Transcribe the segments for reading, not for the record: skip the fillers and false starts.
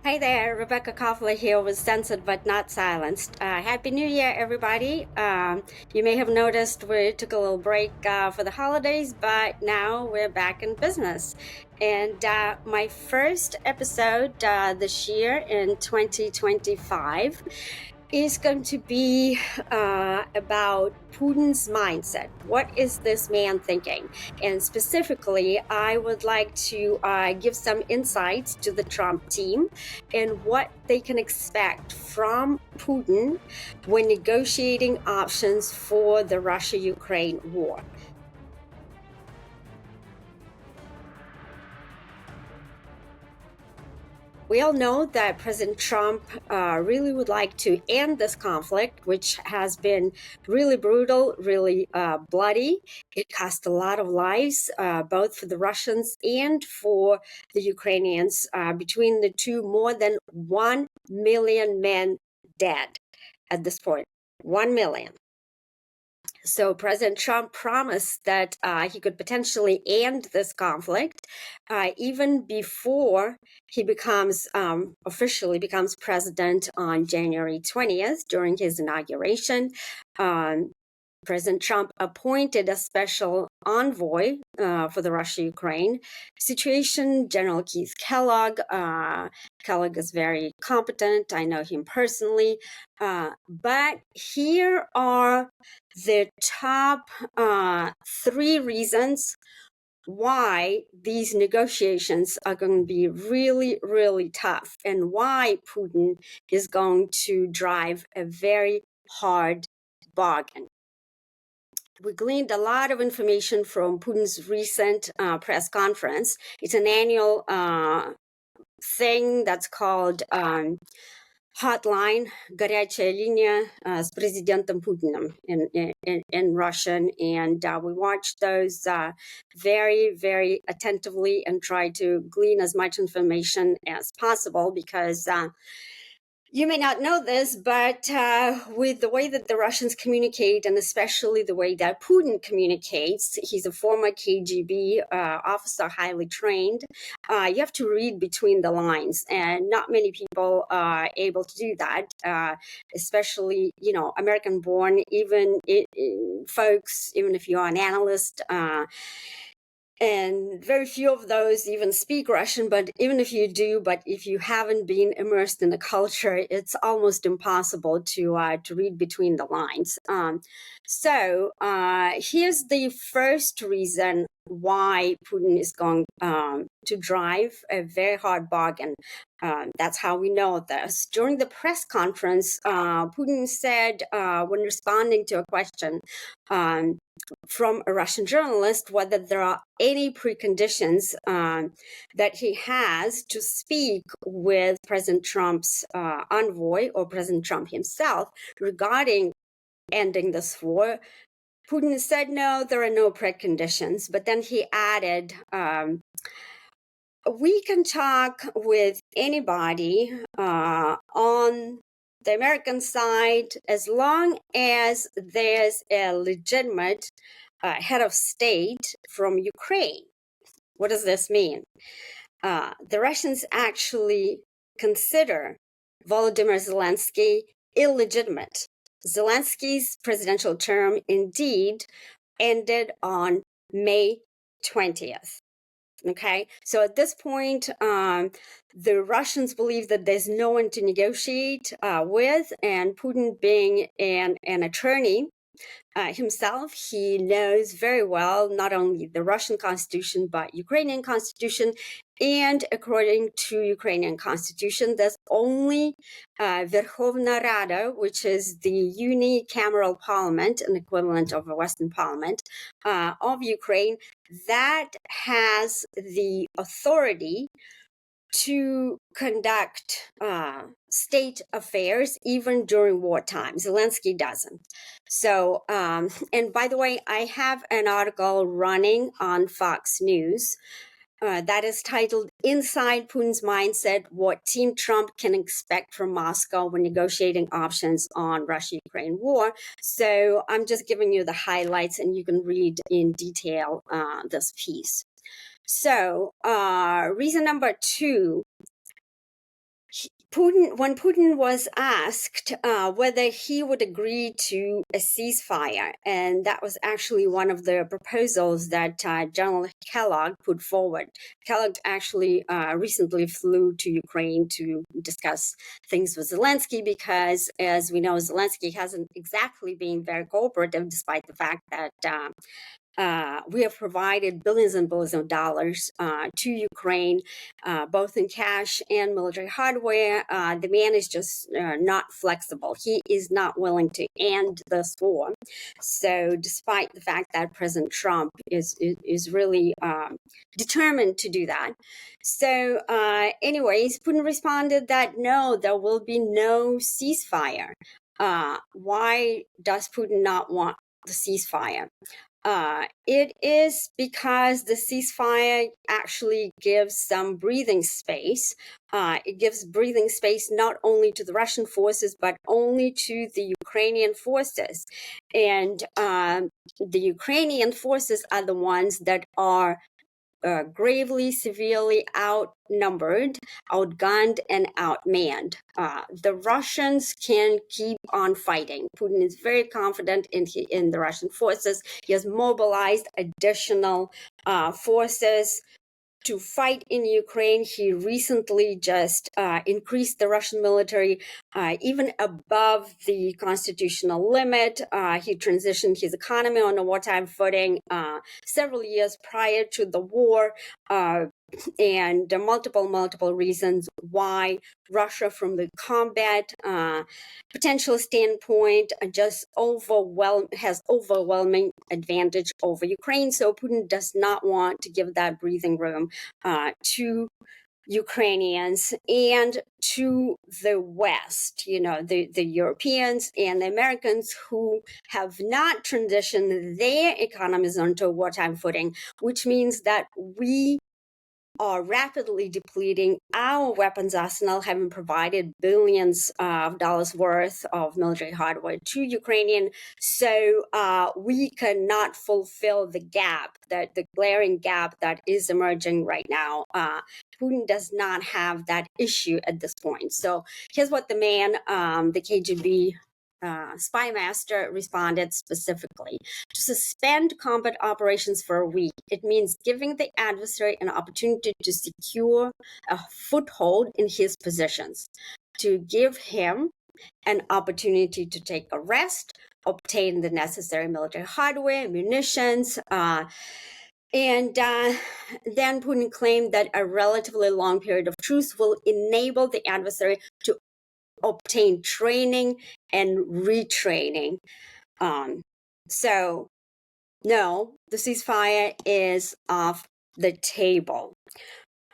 Hi there, Rebecca Koffler here with Censored but Not Silenced. Happy New Year, everybody. You may have noticed we took a little break for the holidays, but now we're back in business. And my first episode this year in 2025 is going to be about Putin's mindset. What is this man thinking? And specifically, I would like to give some insights to the Trump team and what they can expect from Putin when negotiating options for the Russia-Ukraine war. We all know that President Trump really would like to end this conflict, which has been really brutal, really bloody. It cost a lot of lives, both for the Russians and for the Ukrainians. Between the two, more than 1 million men dead at this point. 1 million. So President Trump promised that he could potentially end this conflict even before he becomes officially becomes president on January 20th during his inauguration. President Trump appointed a special envoy for the Russia-Ukraine situation, General Keith Kellogg. Kellogg is very competent. I know him personally. But here are the top 3 reasons why these negotiations are going to be really, really tough and why Putin is going to drive a very hard bargain. We gleaned a lot of information from Putin's recent press conference. It's an annual thing that's called hotline, горячая линия с президентом Putiным in Russian. And we watched those very, very attentively and tried to glean as much information as possible because you may not know this, but with the way that the Russians communicate, and especially the way that Putin communicates, he's a former KGB officer, highly trained. You have to read between the lines, and not many people are able to do that, especially, American-born, even folks, even if you're an analyst, and very few of those even speak Russian, but even if you do, but if you haven't been immersed in the culture, it's almost impossible to read between the lines. So here's the first reason why Putin is going to drive a very hard bargain. That's how we know this. During the press conference, Putin said, when responding to a question from a Russian journalist, whether there are any preconditions that he has to speak with President Trump's envoy or President Trump himself regarding ending this war. Putin said, no, there are no preconditions. But then he added, we can talk with anybody on the American side as long as there's a legitimate head of state from Ukraine. What does this mean? The Russians actually consider Volodymyr Zelensky illegitimate. Zelensky's presidential term indeed ended on May 20th. Okay, so at this point, the Russians believe that there's no one to negotiate with, and Putin, being an attorney himself, he knows very well not only the Russian constitution but Ukrainian constitution. And according to Ukrainian constitution, there's only Verkhovna Rada, which is the unicameral parliament, an equivalent of a Western parliament of Ukraine, that has the authority to conduct state affairs even during wartime. Zelensky doesn't. So, and by the way, I have an article running on Fox News that is titled Inside Putin's Mindset, What Team Trump Can Expect from Moscow When Negotiating Options on Russia-Ukraine War. So I'm just giving you the highlights and you can read in detail this piece. So reason number 2, when Putin was asked whether he would agree to a ceasefire, and that was actually one of the proposals that General Kellogg put forward. Kellogg actually recently flew to Ukraine to discuss things with Zelensky because, as we know, Zelensky hasn't exactly been very cooperative, despite the fact that we have provided billions and billions of dollars to Ukraine, both in cash and military hardware. The man is just not flexible. He is not willing to end this war. So despite the fact that President Trump is really determined to do that. So anyways, Putin responded that no, there will be no ceasefire. Why does Putin not want the ceasefire? It is because the ceasefire actually gives some breathing space. It gives breathing space not only to the Russian forces, but only to the Ukrainian forces. And the Ukrainian forces are the ones that are gravely, severely outnumbered, outgunned, and outmanned. The Russians can keep on fighting. Putin is very confident in the Russian forces. He has mobilized additional forces to fight in Ukraine. He recently just increased the Russian military even above the constitutional limit. He transitioned his economy on a wartime footing several years prior to the war. And multiple reasons why Russia, from the combat potential standpoint, just has overwhelming advantage over Ukraine. So Putin does not want to give that breathing room to Ukrainians and to the West, the Europeans and the Americans who have not transitioned their economies onto a wartime footing, which means that we are rapidly depleting our weapons arsenal, having provided billions of dollars worth of military hardware to Ukrainian. So we cannot fulfill the gap, the glaring gap that is emerging right now. Putin does not have that issue at this point. So here's what the man, the KGB spy master, responded specifically. To suspend combat operations for a week, it means giving the adversary an opportunity to secure a foothold in his positions, to give him an opportunity to take a rest, obtain the necessary military hardware, munitions, and then Putin claimed that a relatively long period of truce will enable the adversary to obtain training and retraining. So, no, the ceasefire is off the table.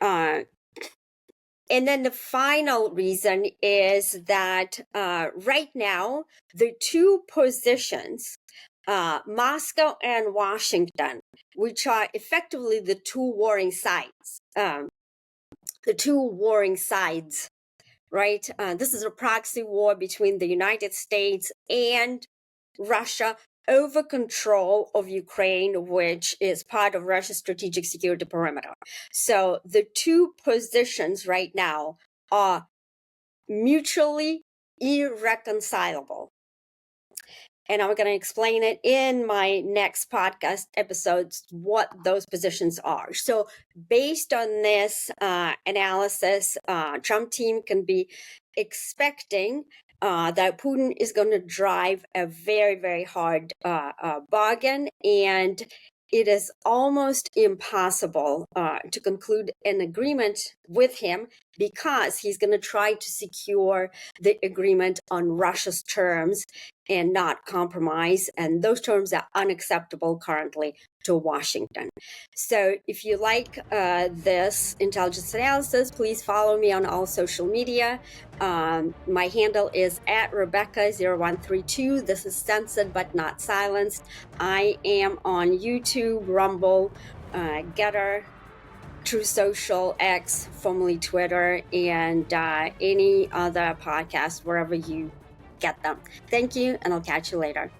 And then the final reason is that right now, the two positions, Moscow and Washington, which are effectively the two warring sides, right? This is a proxy war between the United States and Russia over control of Ukraine, which is part of Russia's strategic security perimeter. So the two positions right now are mutually irreconcilable. And I'm going to explain it in my next podcast episodes, what those positions are. So based on this analysis, Trump team can be expecting that Putin is going to drive a very, very hard bargain, and it is almost impossible to conclude an agreement with him because he's going to try to secure the agreement on Russia's terms and not compromise. And those terms are unacceptable currently to Washington. So if you like this intelligence analysis, please follow me on all social media. My handle is @Rebecca0132. This is Censored but Not Silenced. I am on YouTube, Rumble, Getter, True Social, X, formerly Twitter, and any other podcast, wherever you get them. Thank you, and I'll catch you later.